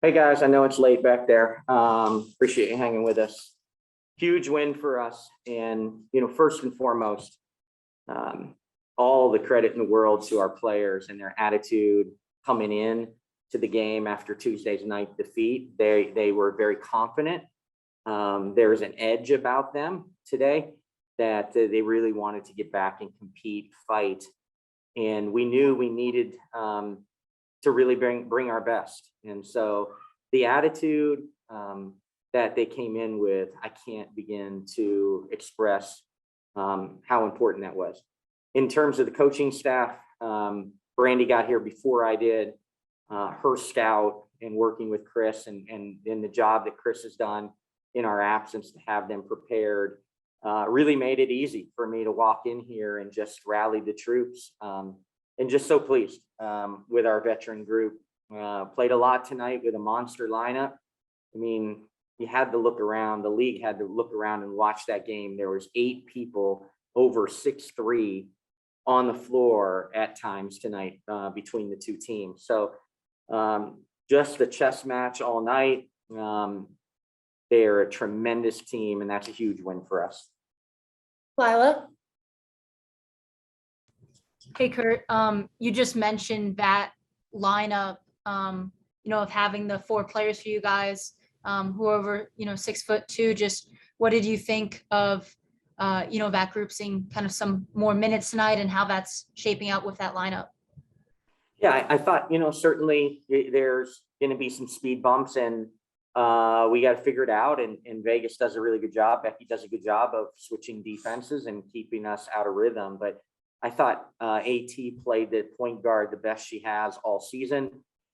Hey guys, I know it's late back there. Appreciate you hanging with us. Huge win for us. And, first and foremost, all the credit in the world to our players and their attitude coming in to the game after Tuesday's night defeat. They were very confident. There was an edge about them today that they really wanted to get back and compete, fight. And we knew we needed to really bring our best. And so the attitude that they came in with, I can't begin to express how important that was. In terms of the coaching staff, Brandy got here before I did. Her scout and working with Chris and the job that Chris has done in our absence to have them prepared really made it easy for me to walk in here and just rally the troops. And just so pleased with our veteran group. Played a lot tonight with a monster lineup. I mean, you had to look around, the league had to look around and watch that game. There was 8 people over 6'3" on the floor at times tonight between the two teams. So just the chess match all night. They're a tremendous team, and that's a huge win for us. Lila? Hey, Kurt, you just mentioned that lineup, of having the 4 players for you guys who are over, 6'2". Just what did you think of, that group seeing kind of some more minutes tonight and how that's shaping out with that lineup? Yeah, I thought, certainly there's going to be some speed bumps and we got to figure it out. And Vegas does a really good job. Becky does a good job of switching defenses and keeping us out of rhythm. But I thought AT played the point guard the best she has all season.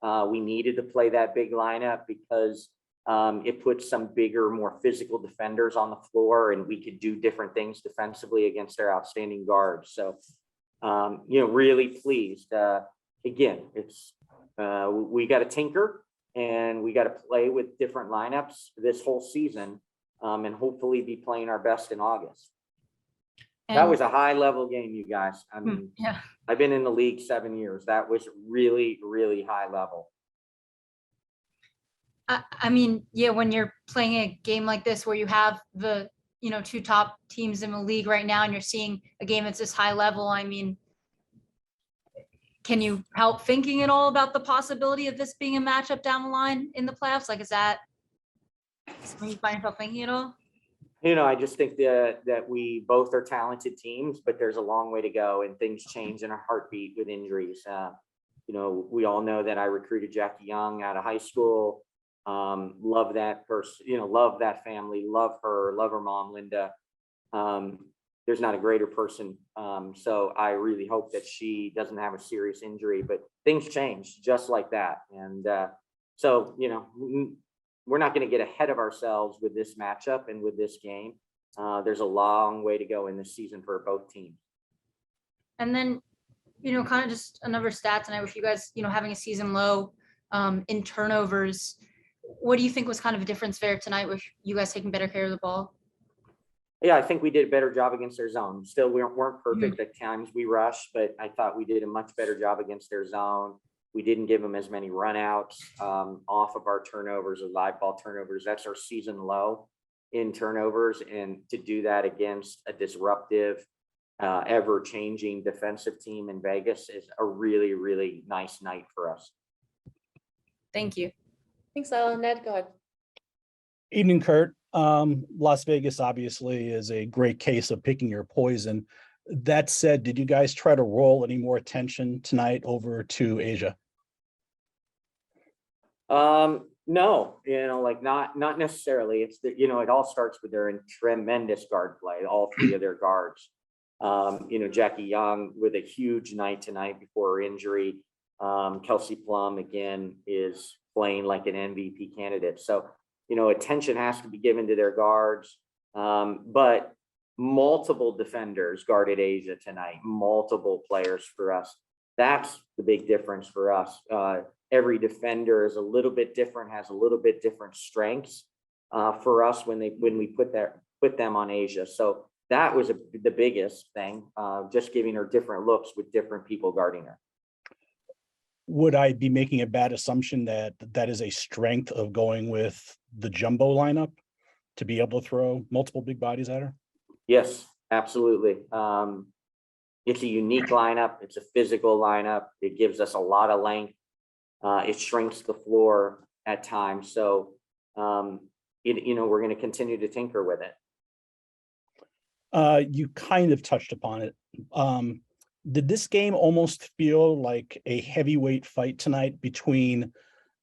We needed to play that big lineup because it puts some bigger, more physical defenders on the floor, and we could do different things defensively against their outstanding guards. So, really pleased. Again, it's we got to tinker and we got to play with different lineups this whole season, and hopefully be playing our best in August. That was a high level game, you guys. I mean, yeah. I've been in the league 7 years. That was really, really high level. I mean, yeah, when you're playing a game like this where you have the, 2 top teams in the league right now and you're seeing a game that's this high level, I mean, can you help thinking at all about the possibility of this being a matchup down the line in the playoffs? Like, is that something you find yourself thinking at all? I just think that we both are talented teams, but there's a long way to go and things change in a heartbeat with injuries. We all know that I recruited Jackie Young out of high school. Love that person, love that family, love her mom, Linda. There's not a greater person. So I really hope that she doesn't have a serious injury, but things change just like that. And so, we're not going to get ahead of ourselves with this matchup and with this game. There's a long way to go in this season for both teams. And then, kind of just another stat tonight with you guys, having a season low in turnovers. What do you think was kind of a difference there tonight with you guys taking better care of the ball? Yeah, I think we did a better job against their zone. Still, we weren't perfect at times. We rushed, but I thought we did a much better job against their zone. We didn't give them as many runouts off of our turnovers or live ball turnovers. That's our season low in turnovers. And to do that against a disruptive, ever-changing defensive team in Vegas is a really, really nice night for us. Thank you. Thanks, Lila. Ned, go ahead. Evening, Kurt. Las Vegas obviously is a great case of picking your poison. That said, did you guys try to roll any more attention tonight over to Asia? No, not necessarily. It's that, it all starts with their tremendous guard play, all 3 of their guards. Jackie Young with a huge night tonight before her injury. Kelsey Plum again is playing like an MVP candidate. So, attention has to be given to their guards. But multiple defenders guarded Asia tonight, multiple players for us. That's the big difference for us. Every defender is a little bit different, has a little bit different strengths for us when we put them on Asia. So that was the biggest thing, just giving her different looks with different people guarding her. would I be making a bad assumption that that is a strength of going with the jumbo lineup to be able to throw multiple big bodies at her? Yes, absolutely. It's a unique lineup. It's a physical lineup. It gives us a lot of length. It shrinks the floor at times. So, we're going to continue to tinker with it. You kind of touched upon it. Did this game almost feel like a heavyweight fight tonight between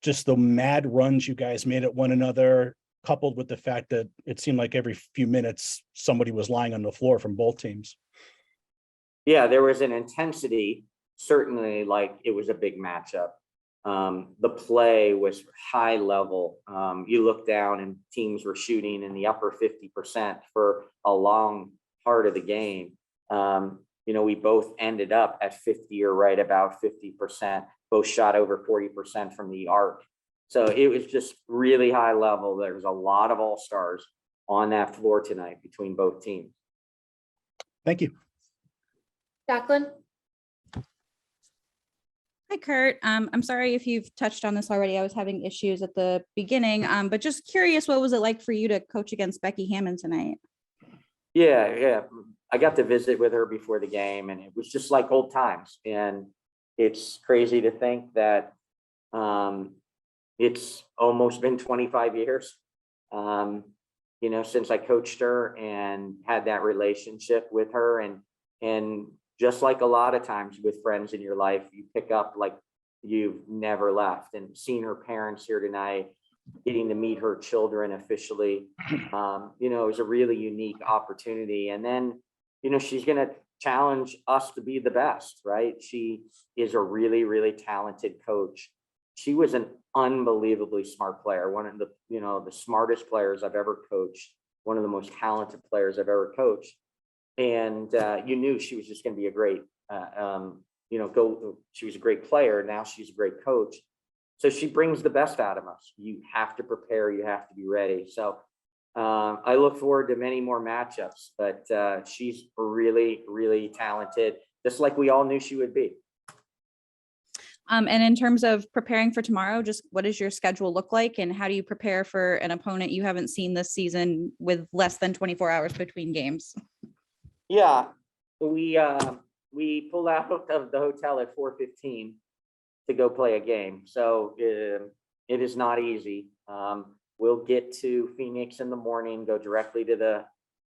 just the mad runs you guys made at one another, coupled with the fact that it seemed like every few minutes somebody was lying on the floor from both teams? Yeah, there was an intensity, certainly like it was a big matchup. The play was high level. You look down and teams were shooting in the upper 50% for a long part of the game. We both ended up at 50 or right about 50%, both shot over 40% from the arc. So it was just really high level. There was a lot of all-stars on that floor tonight between both teams. Thank you. Jacqueline? Hi, Kurt. I'm sorry if you've touched on this already. I was having issues at the beginning, but just curious, what was it like for you to coach against Becky Hammond tonight? Yeah. I got to visit with her before the game, and it was just like old times. And it's crazy to think that it's almost been 25 years, since I coached her and had that relationship with her. And just like a lot of times with friends in your life, you pick up like you've never left. And seeing her parents here tonight, getting to meet her children officially, it was a really unique opportunity. And then, she's going to challenge us to be the best, right? She is a really, really talented coach. She was an unbelievably smart player, one of the, the smartest players I've ever coached, one of the most talented players I've ever coached. And you knew she was just going to be a great, she was a great player. Now she's a great coach. So she brings the best out of us. You have to prepare. You have to be ready. So I look forward to many more matchups, but she's really, really talented, just like we all knew she would be. And in terms of preparing for tomorrow, just what does your schedule look like, and how do you prepare for an opponent you haven't seen this season with less than 24 hours between games? Yeah, we pulled out of the hotel at 4:15 to go play a game. So it is not easy. We'll get to Phoenix in the morning, go directly to the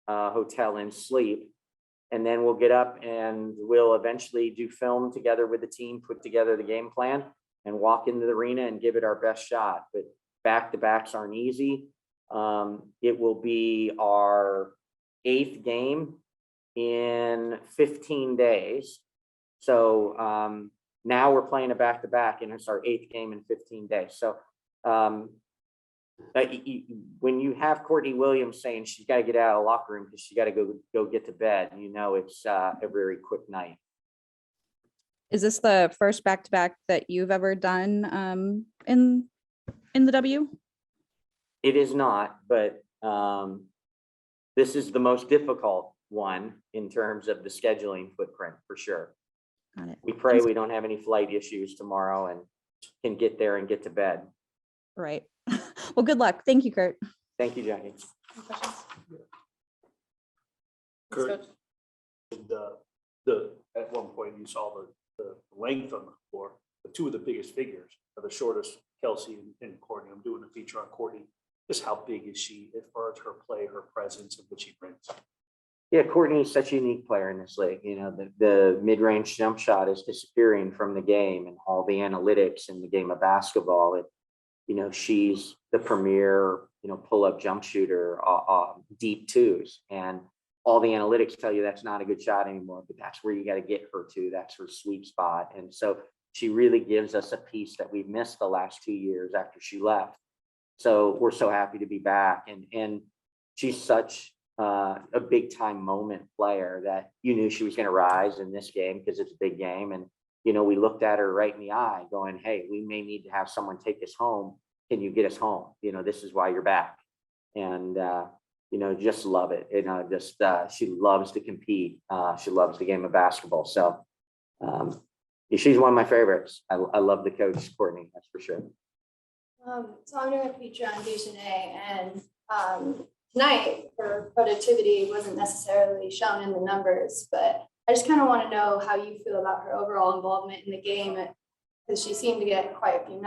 hotel and sleep. And then we'll get up and we'll eventually do film together with the team, put together the game plan, and walk into the arena and give it our best shot. But back-to-backs aren't easy. It will be our 8th game in 15 days. So now we're playing a back-to-back, and it's our 8th game in 15 days. So when you have Courtney Williams saying she's got to get out of the locker room because she got to go get to bed, it's a very quick night. Is this the first back-to-back that you've ever done in the W? It is not, but this is the most difficult one in terms of the scheduling footprint, for sure. Got it. We pray we don't have any flight issues tomorrow and can get there and get to bed. Right. Well, good luck. Thank you, Kurt. Thank you, Jackie. Any questions? Kurt, at one point you saw the length on the floor. The two of the biggest figures are the shortest, Kelsey and Courtney. I'm doing a feature on Courtney. Just how big is she as far as her play, her presence, and what she brings? Yeah, Courtney is such a unique player in this league. The mid-range jump shot is disappearing from the game, and all the analytics in the game of basketball. She's the premier, pull-up jump shooter, deep twos, and all the analytics tell you that's not a good shot anymore, but that's where you got to get her to. That's her sweet spot. And so she really gives us a piece that we've missed the last 2 years after she left. So we're so happy to be back. And she's such a big time moment player that you knew she was going to rise in this game because it's a big game. And, we looked at her right in the eye going, hey, we may need to have someone take us home. Can you get us home? This is why you're back. And, just love it. She loves to compete. She loves the game of basketball. So she's one of my favorites. I love the coach, Courtney, that's for sure. So I'm doing a feature on Dejanay, and tonight her productivity wasn't necessarily shown in the numbers, but I just kind of want to know how you feel about her overall involvement in the game, because she seemed to get quite a few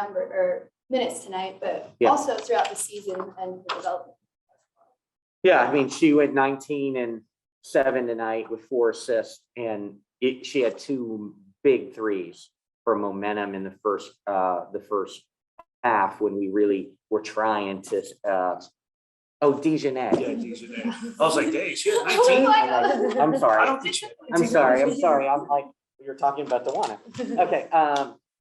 minutes tonight, but Yeah. also throughout the season and her development. Yeah, I mean, she went 19 and 7 tonight with 4 assists, and she had 2 big threes for momentum in the first half when we really were trying to. Dejanay. Yeah, Dejanay. I was like, dang, she had Oh 19? my God. I'm I sorry. don't think she had I'm 19. sorry. I'm like, you're talking about the one. Okay.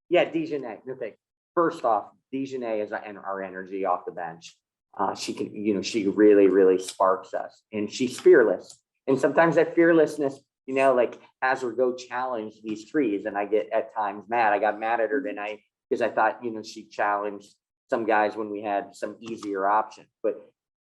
Yeah, Dejanay. Okay. First off, Dejanay is our energy off the bench. She can, she really, really sparks us, and she's fearless. And sometimes that fearlessness, like has her go challenge these threes. And I get at times mad. I got mad at her tonight because I thought, she challenged some guys when we had some easier options, but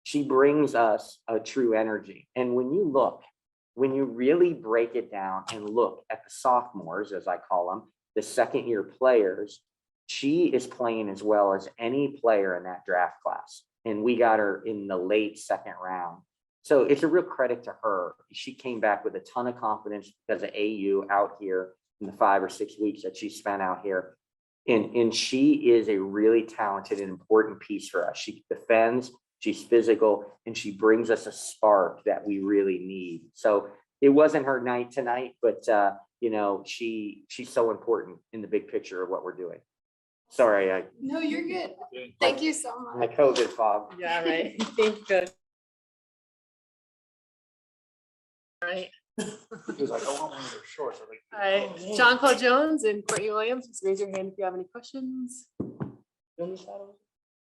she brings us a true energy. And when you really break it down and look at the sophomores, as I call them, the second year players, she is playing as well as any player in that draft class. And we got her in the late second round. So it's a real credit to her. She came back with a ton of confidence because of AU out here in the 5 or 6 weeks that she spent out here. And she is a really talented and important piece for us. She defends, she's physical, and she brings us a spark that we really need. So it wasn't her night tonight, but she's so important in the big picture of what we're doing. Sorry, No, you're good. Thank you so my much. COVID fog. Yeah, right. Thank you, Coach. Right. He was like, I want one of their shorts. I'm like, All right. oh, man. John Paul Jones and Courtney Williams, just raise your hand if you have any questions. You on the shadow?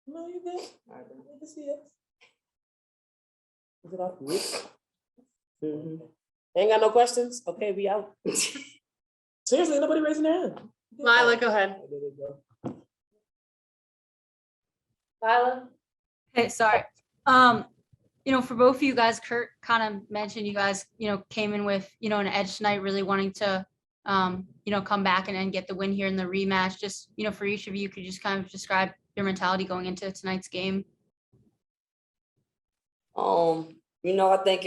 No, you good. All right, good to see it. Is it off mute? Ain't got no questions? Okay, we out. Seriously, nobody raising their hand. Lila, go ahead. There we go. Lila? Hey, sorry. For both of you guys, Kurt kind of mentioned you guys, came in with, an edge tonight, really wanting to, come back and get the win here in the rematch. Just, for each of you, could you just kind of describe your mentality going into tonight's game? I think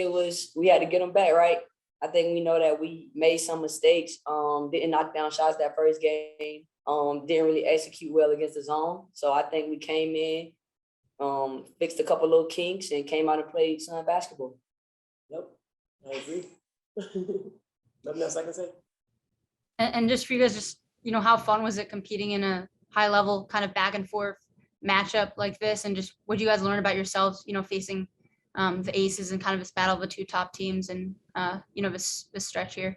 we had to get them back, right? I think we know that we made some mistakes, didn't knock down shots that first game, didn't really execute well against the zone. So I think we came in, fixed a couple little kinks and came out and played some basketball. Yep, I agree. Nothing else I can say. And just for you guys, just, how fun was it competing in a high level kind of back and forth matchup like this? And just what do you guys learn about yourselves, facing the Aces and kind of this battle of the 2 top teams and, this stretch here?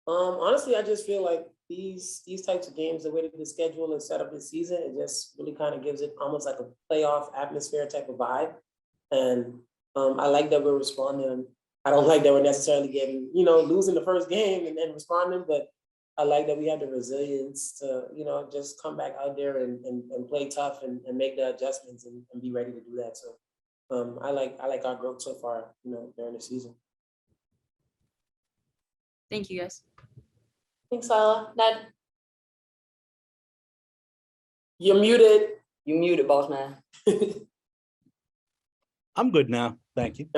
Honestly, I just feel like these types of games, the way that the schedule is set up this season, it just really kind of gives it almost like a playoff atmosphere type of vibe. And I like that we're responding. I don't like that we're necessarily getting, losing the first game and then responding, but I like that we have the resilience to, just come back out there and play tough and make the adjustments and be ready to do that. So I like our growth so far, during the season. Thank you, guys. Thanks, Lila. Ned? You're muted. You muted, boss man. I'm good now. Thank you.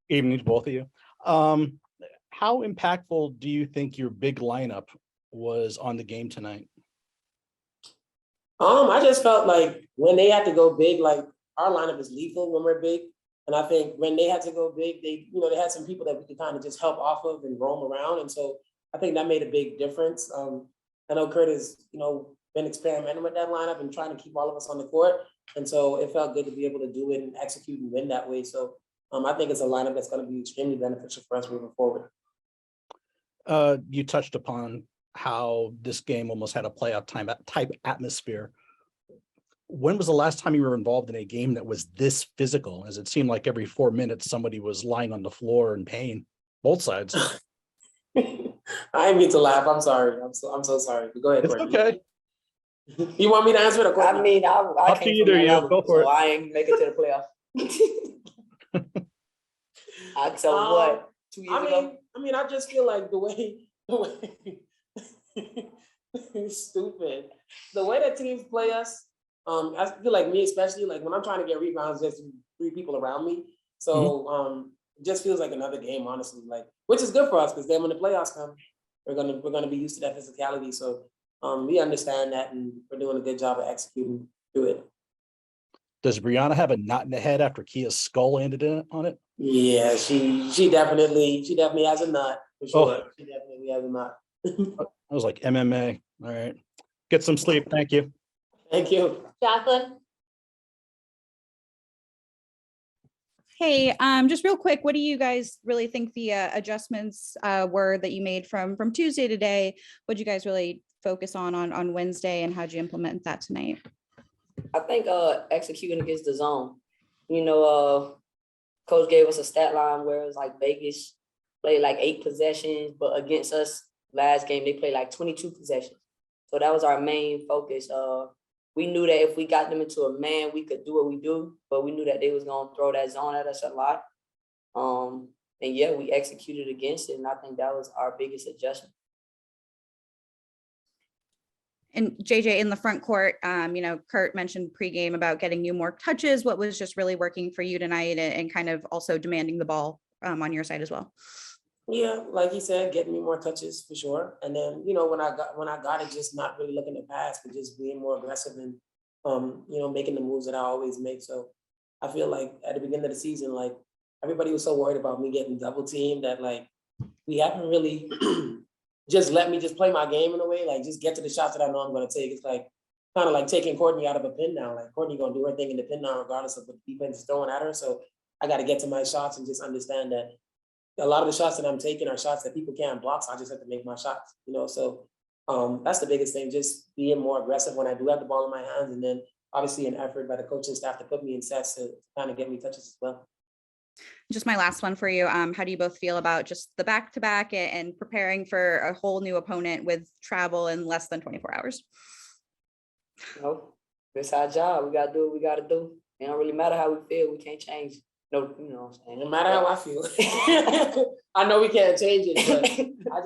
Evening to both of you. How impactful do you think your big lineup was on the game tonight? I just felt like when they had to go big, like our lineup is lethal when we're big. And I think when they had to go big, they had some people that we could kind of just help off of and roam around. And so I think that made a big difference. I know Kurt has, been experimenting with that lineup and trying to keep all of us on the court. And so it felt good to be able to do it and execute and win that way. So I think it's a lineup that's going to be extremely beneficial for us moving forward. You touched upon how this game almost had a playoff type atmosphere. When was the last time you were involved in a game that was this physical? As it seemed like every 4 minutes, somebody was lying on the floor in pain, both sides. I didn't mean to laugh. I'm sorry. I'm so sorry. Go ahead. It's Courtney. okay. You want me to answer the question? I mean, I Up to came you from there, that you. level, Go for it. so I ain't make it to the playoffs. I tell you what, 2 years ago. I mean, I just feel like the way Stupid. The way that teams play us, I feel like me especially, like when I'm trying to get rebounds, there's 3 people around me. So it just feels like another game, honestly. Like, which is good for us because then when the playoffs come, we're gonna be used to that physicality. So we understand that, and we're doing a good job of executing through it. Does Brianna have a knot in the head after Kia's skull landed on it? Yeah, she definitely has a nut for sure. Oh. She definitely has a nut. I was like MMA. All right. Get some sleep. Thank you. Thank you. Jacqueline? Hey, just real quick, what do you guys really think the adjustments were that you made from Tuesday to today? What did you guys really focus on Wednesday, and how'd you implement that tonight? I think executing against the zone. You know, coach gave us a stat line where it was like Vegas played like 8 possessions, but against us last game they played like 22 possessions. So that was our main focus. We knew that if we got them into a man, we could do what we do, but we knew that they was gonna throw that zone at us a lot. And yeah, we executed against it, and I think that was our biggest adjustment. And JJ, in the front court, Kurt mentioned pregame about getting you more touches. What was just really working for you tonight, and kind of also demanding the ball on your side as well? Yeah, like he said, getting me more touches for sure. And then, when I got it, just not really looking to pass, but just being more aggressive and making the moves that I always make. So I feel like at the beginning of the season, like everybody was so worried about me getting double teamed that like we haven't really just let me just play my game in a way, like just get to the shots that I know I'm gonna take. It's like kind of like taking Courtney out of a pin down. Like Courtney gonna do her thing in the pin down regardless of what the defense is throwing at her. So I gotta get to my shots and just understand that a lot of the shots that I'm taking are shots that people can't block, so I just have to make my shots, So that's the biggest thing, just being more aggressive when I do have the ball in my hands, and then obviously an effort by the coaching staff to put me in sets to kind of get me touches as well. Just my last one for you. How do you both feel about just the back-to-back and preparing for a whole new opponent with travel in less than 24 hours? It's our job. We gotta do what we gotta do. It don't really matter how we feel. We can't change. No, you know what I'm saying? No matter how I feel. I know we can't change it, but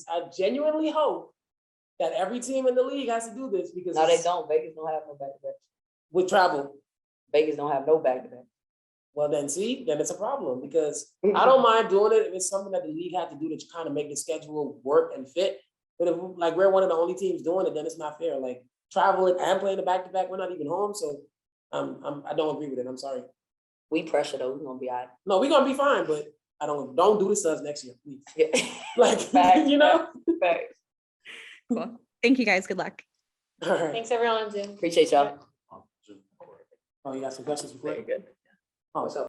I genuinely hope that every team in the league has to do this because no, they don't. Vegas don't have no back-to-back. With travel. Vegas don't have no back-to-back. Well, then it's a problem because I don't mind doing it if it's something that the league had to do to kind of make the schedule work and fit. But if like we're one of the only teams doing it, then it's not fair. Like traveling and playing the back-to-back, we're not even home, so I don't agree with it. I'm sorry. We pressure though. We're gonna be all right. No, we're gonna be fine, but I don't do this to us next year, please. Yeah. Like Facts. Cool. Thank you guys. Good luck. All right. Thanks everyone on Zoom. Appreciate y'all. Oh, you got some questions for Very good. Oh, What's up?